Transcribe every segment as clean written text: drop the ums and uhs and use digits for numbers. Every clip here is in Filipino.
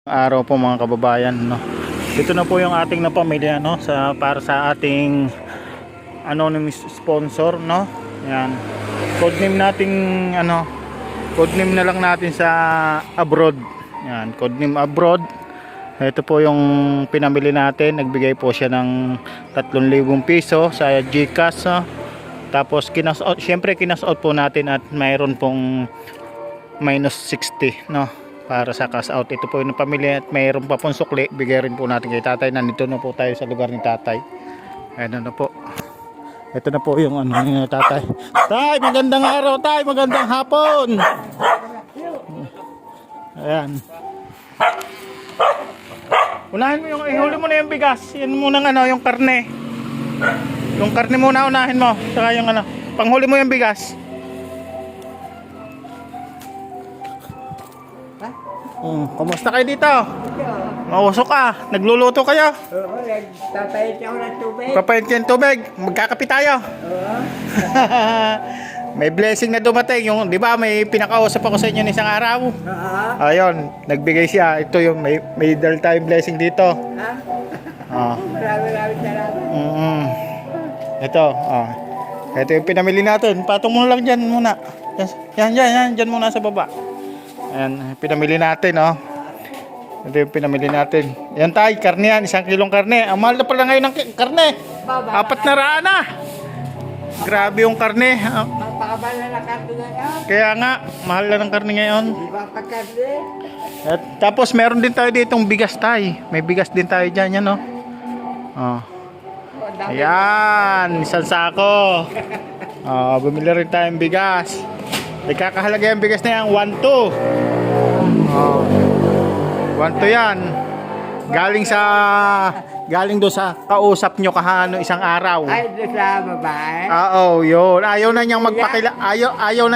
Araw po mga kababayan, no. Ito na po yung ating na pamilya, no, para sa ating anonymous sponsor, no. Yan. Codename nating codename na lang natin sa abroad. Yan, codename abroad. Ito po yung pinamili natin, nagbigay po siya ng 3,000 piso sa GCash, no? Tapos syempre kinasot po natin at mayroon pong minus 60, no, para sa cash out. Ito po yung pamilya at mayroon pa pong sukli, bigay rin po natin kay tatay. Nandito na po tayo sa lugar ni tatay. Ayan na po. Ito na po yung yung tatay. Tay, magandang araw tay, magandang hapon. Ayan. Unahin mo yung, ihuli mo na yung bigas. Yan muna yung karne. Yung karne muna unahin mo. Saka yung panghuli mo yung bigas. Kumusta kayo dito? Mausok ka? Nagluluto kayo? Oo, nagpapayit ako ng tubig. Papayit kayo ng tubig? Magkakapi tayo? Oo. May blessing na dumating. Yung, di ba, may pinakausap ako sa inyo ng isang araw. Oo. Ayun, nagbigay siya. Ito yung may dal tayong blessing dito. Ha? Maraming salamat. Ito, ito yung pinamili natin. Patong mo lang dyan muna. Yan, dyan muna sa baba. Ayan, pinamili natin, oh. Ito yung pinamili natin. Yan tay, karne yan, 1 kilong karne. Ang mahal na pala ngayon ng karne. 400 na. Grabe yung karne. Mapakabal na ng karne ngayon. Kaya nga, mahal na ng karne ngayon. Di ba pagkarne? At tapos meron din tayo ditong bigas tay. May bigas din tayo dyan, yan, oh. Oh. Ayan, isang sako. Bumili rin tayong bigas. Ikakahalaga yung bigas na yan, 1-2. 1-2 yan. Galing do sa kausap nyo isang araw. Ay, doon sa babae? Oo, yun. Ayaw na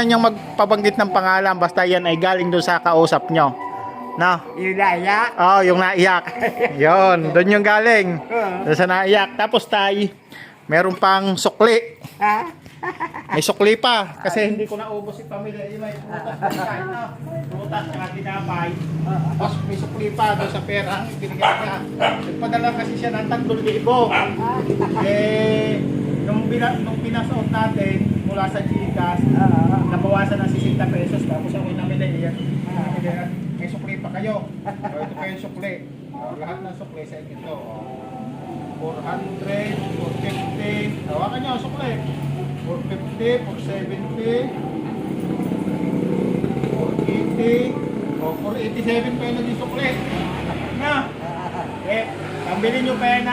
niyang magpabanggit ng pangalan. Basta yan ay galing do sa kausap nyo. No? Yung naiyak? Yung naiyak. Yun, doon yung galing. Doon sa naiyak. Tapos meron pang sukli. Ha? May sukli pa. Kasi hindi ko naubos si pamilya. May prutas at tinapay. Tapos may sukli pa doon sa pera. Binigay niya. Nagpadala kasi siya ng 3,000. Nung pinasuot natin mula sa GCash, nabawasan ng 60 pesos. Tapos ako namili yan. May sukli pa kayo. Ito pa yung sukli. Lahat ng sukli sa inyo ito. 400, 450. Hawakan nyo ang sukli. 450, 470, 480, 487 pa yun naging sukli. Na! Pambili nyo pa yan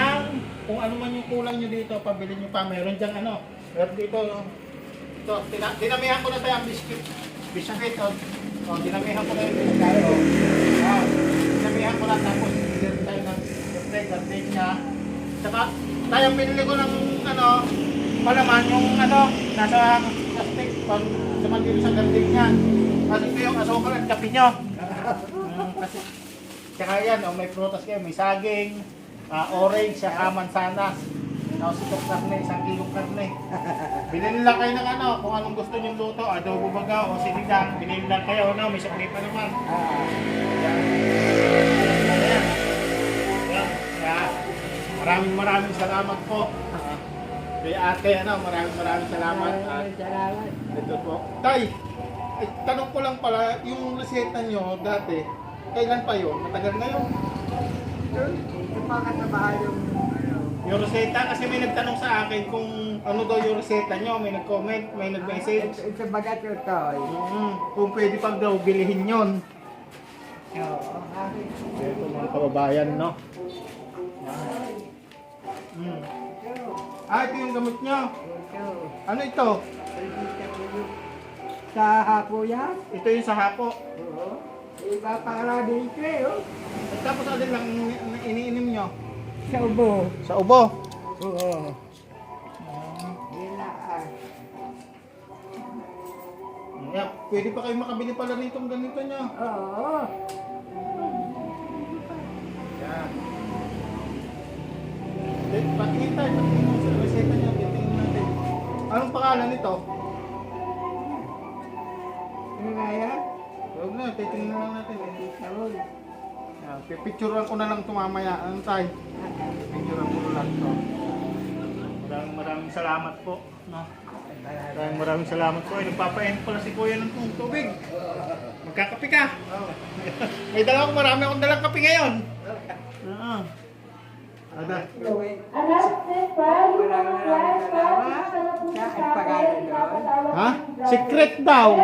kung ano man yung kulang nyo dito, pambili nyo pa. Meron dyan meron dito, ito, dinamihan ko na tayo ang biscuit, dinamihan ko na yung biscuit. Dinamihan ko na, tapos bigyan tayo ng ganteng niya. Saka, tayong pinili ko ng palaman yung nasa plastic pag sumandili sa ganding niya. Kasi ito yung asukal at kape nyo. Kasi, tsaka yan, may prutas kayo, may saging, orange, saka mansanas. Tapos itong karne, 1 kilong karne. Binili lang kayo ng kung anong gusto nyo luto, adobo baga o sinigang. Binili lang kayo, may sukli pa naman. Maraming salamat po. Kay ate, maraming salamat. Salamat. Ito po. Tay, tanong ko lang pala, yung reseta nyo dati, kailan pa yun? Matagal na yun? Ito pa kasabahan Yung reseta, kasi may nagtanong sa akin kung ano daw yung reseta nyo. May nag-comment, may nag-message. Ito bagat ito. Kung pwede pang daw bilihin yun. Oo. Ito mga kababayan, no? Ito yung gamit nyo. Ano ito? Sa hapo yan? Ito yung sa hapo. Oo. Iba para dito At tapos alin lang iniinim nyo? Sa ubo. Sa ubo. Oo. Ilaan. Pwede pa kayo makabili pala nitong ganito nyo. Oo. Yan. Patingin tayo sa reseta nyo. Tingin natin. Anong pangalan nito? Ano nga yan? Huwag na, titingnan lang natin. Tawag. Pipicturean ko na lang ito mamaya. Ano tayo? Pipicturean ko na lang ito. Maraming salamat po. No? Maraming salamat po. Ay, nagpapainit pala si Kuya ng tubig. Magkakape ka? May dala ko, marami akong dalang kape ngayon. Ada. Ha? Secret daw.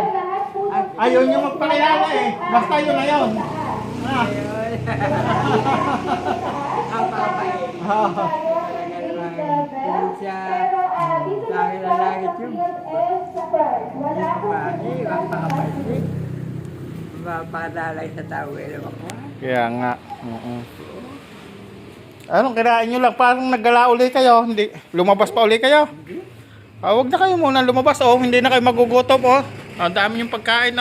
Ayaw niyo magpakilala eh. Basta yun na yun. Ha? Ang papay. Siya, dahil na langit yun. Mapadalay sa tao, ewan ko. Kaya nga. Anong kinain nyo lang? Parang naggala uli kayo. Hindi. Lumabas pa uli kayo. Huwag na kayo muna lumabas. Hindi na kayo magugutom. Ang dami yung pagkain.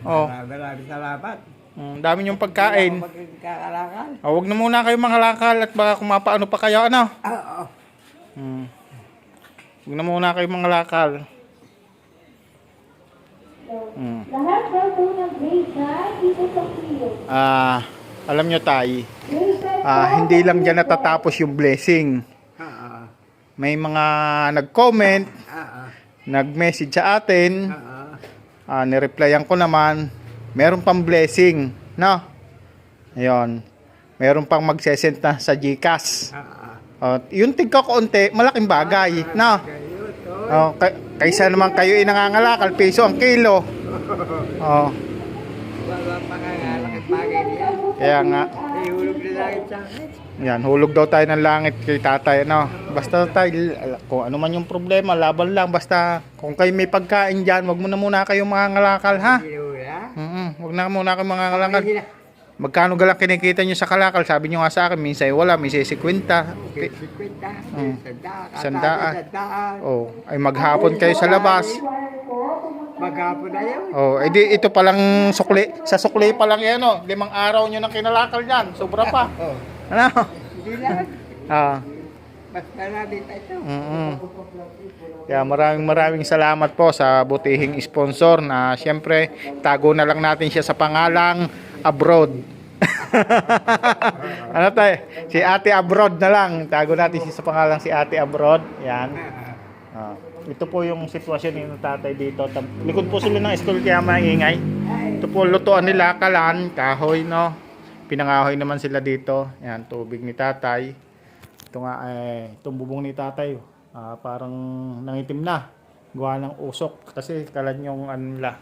Maraming salamat. Ang dami yung pagkain. Magkakalakal. Huwag na muna kayo mga lakal at baka kumapaano pa kayo. Ano? Oo. Huwag na muna kayo mga lakal. Lahat daw po ng grade 9 dito sa field. Alam nyo tayo, hindi lang dyan natatapos yung blessing. May mga nag-comment, nag-message sa atin, nireplyan ko naman, meron pang blessing, no? Ayun, meron pang magsesend na sa GCash. Yung tigka konti, malaking bagay, no? Kaysa naman kayo nangangalakal, piso ang kilo. Wala pa nga laking bagay niya. Kaya nga. Ihulog na langit sa akin. Yan, hulog daw tayo ng langit kay tatay, no? Basta tayo, kung ano man yung problema, laban lang. Basta, kung kayo may pagkain dyan, wag mo na muna kayo mga ngalakal, ha? Wag na muna kayo mga ngalakal. Magkano galang kinikita nyo sa kalakal? Sabi nyo nga sa akin, minsan wala, minsan 50. 50. Sandaan. Ay maghapon kayo sa labas. Maghapon na yun. Edi ito palang sukli. Sa sukli pa lang yan, 5 araw nyo nang kinalakal dyan. Sobra pa. Ano? Hindi lang. Basta natin ito. Kaya maraming salamat po sa butihing sponsor na siyempre tago na lang natin siya sa pangalang Abroad. Ano tayo? Si Ate Abroad na lang. Tago natin siya sa pangalang si Ate Abroad. Yan. Ito po yung sitwasyon ni tatay dito. Likod po sila ng school kaya maingay. Ito po lutuan nila, kalan, kahoy, no? Pinangahoy naman sila dito. Yan, tubig ni tatay. Ito nga, itong bubong ni tatay. Parang nangitim na. Gawa ng usok. Kasi kalan yung ano nila.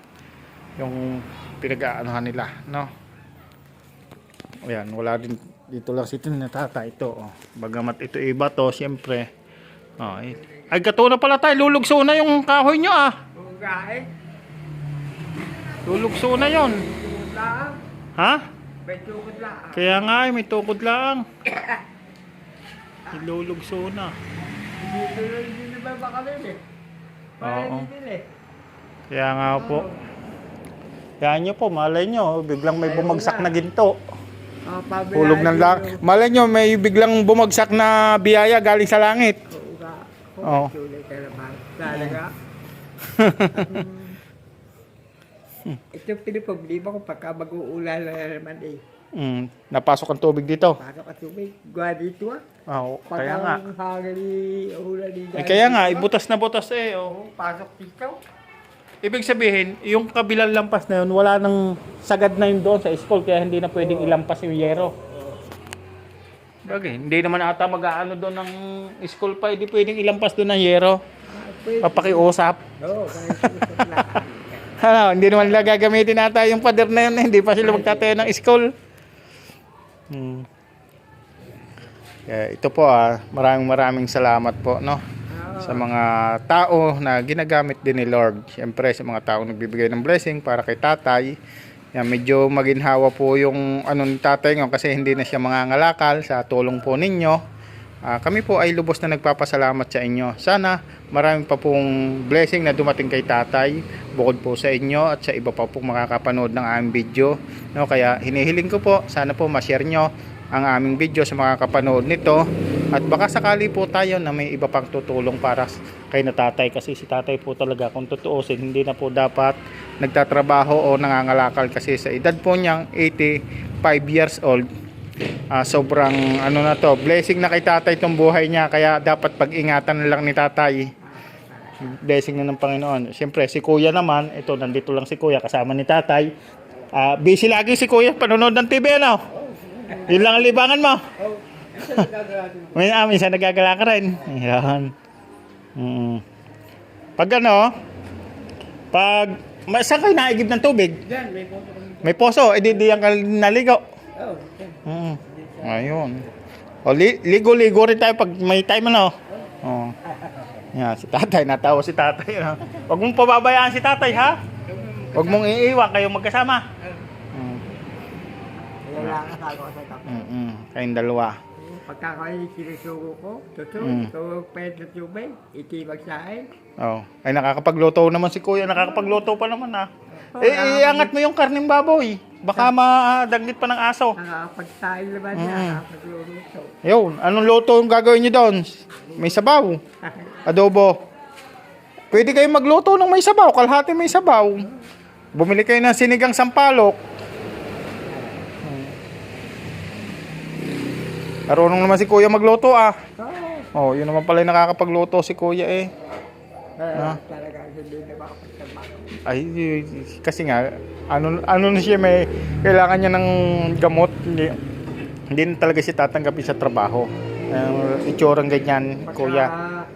Yung pinag-aanohan nila, no? Ayan, wala din dito lang si tatay ito. Bagamat ito iba to, siyempre. Ay, gato na pala tayo. Lulugso na yung kahoy nyo, Lulugso na yon. Ha? May tukod lang. Kaya nga, may tukod lang. Ilulugso na. Hindi na ba baka rin Oo. Kaya nga po. Kaya nyo po, malay nyo, biglang may bumagsak na ginto. Hulog ng lang. Malay nyo, may biglang bumagsak na biyaya galing sa langit. Oo. Talaga. Ito piniproblema ko pagka mag-uulan na naman Napasok ang tubig dito. Pasok ang tubig. Gawa dito Oo, kaya nga. Kaya nga, ibutas na butas pasok dito. Ibig sabihin, yung kabilang lampas na yun, wala nang sagad na yun doon sa school, kaya hindi na pwedeng ilampas yung yero. Bagay, hindi naman ata mag-aano doon ng school pa, hindi pwedeng ilampas doon ng yero. Papakiusap. Oo, Hindi naman nila gagamitin ata yung pader na yun, hindi pa sila magtatayo ng school. Kaya ito po maraming salamat po, no? Sa mga tao na ginagamit din ni Lord. Siyempre sa mga tao nagbibigay ng blessing para kay tatay. Yan, medyo maginhawa po yung ni tatay ngayon kasi hindi na siya mangangalakal sa tulong po ninyo. Kami po ay lubos na nagpapasalamat sa inyo. Sana maraming pa pong blessing na dumating kay tatay bukod po sa inyo at sa iba pa pong makakapanood ng aming video. No, kaya hinihiling ko po, sana po ma-share nyo ang aming video sa mga kapanood nito at baka sakali po tayo na may iba pang tutulong para kay na tatay kasi si tatay po talaga kung tutuusin hindi na po dapat nagtatrabaho o nangangalakal kasi sa edad po niyang 80 years old. Sobrang ano na to, blessing na kay tatay itong buhay niya, kaya dapat pag-ingatan na lang ni tatay. Blessing na ng Panginoon. Siyempre si kuya naman, ito nandito lang si kuya kasama ni tatay. Busy lagi si kuya panonood ng TV, ano? Yun lang ang libangan mo. Minsan nagagala ka rin. Ayan. Pag ano, saan kayo naigib ng tubig? Yan, may photo kami. May poso, edi diyan ka naligo. Oh, yan. Ayun. O, ligo-ligo rin tayo pag may time, ano? Oh. Yan, si tatay, natawa si tatay. Ano? Huwag mong pababayaan si tatay, ha? Huwag mong iiwan, kayong magkasama. Kaya lang ako sa tapos. Kayong dalawa. Pagka kayo sinusugo ko, pwede na tubig, itibag sa akin. Oh. Ay, nakakapagluto naman si kuya. Nakakapagluto pa naman, ha? Iangat mo yung karning baboy. Baka madaglit pa ng aso. Nakakapagsain naman niya, nakakapagluluto. Yun, anong luto yung gagawin nyo doon? May sabaw. Adobo. Pwede kayong magluto ng may sabaw. Kalahati may sabaw. Bumili kayo ng sinigang sampalok. Marunong naman si kuya magluto, ah. Oh, yun naman pala yung nakakapagluto si kuya, eh. Talaga, hindi na makapagtrabaho. Ay, kasi nga, ano na siya, may kailangan niya ng gamot. Hindi na talaga siya tatanggapin sa trabaho. Itsurang ganyan, kuya.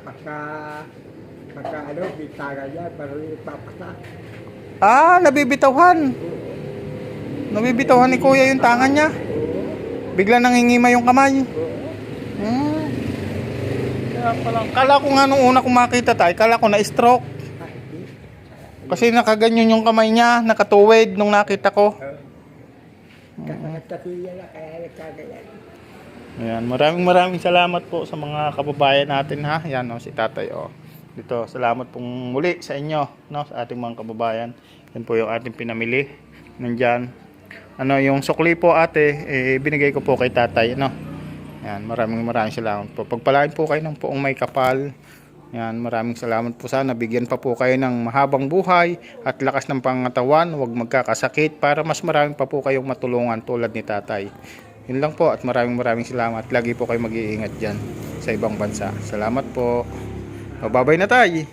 Pagka bitaga niya, parang ipapasa. Nabibitawhan. Nabibitawhan ni kuya yung tangan niya. Bigla nangingima yung kamay. Kaya pala, kala ko nga nung una kong makita tayo, kala ko na-stroke. Kasi nakaganyan yung kamay niya, nakatuwid nung nakita ko. Nagkasiya na, kaya nagkagayan. Ayan, maraming salamat po sa mga kababayan natin, ha. Yan, no, si tatay, oh. Dito, salamat pong muli sa inyo, no, sa ating mga kababayan. Yan po yung ating pinamili. Nandyan. Yung sukli po, ate, binigay ko po kay tatay, no. Yan, maraming salamat po. Pagpalain po kayo ng poong may kapal. Yan, maraming salamat po, sana bigyan pa po kayo ng mahabang buhay at lakas ng pangatawan, huwag magkakasakit para mas marami pa po kayong matulungan tulad ni tatay. Yun lang po at maraming salamat. Lagi po kayo mag-iingat dyan sa ibang bansa. Salamat po. Babay na tayo.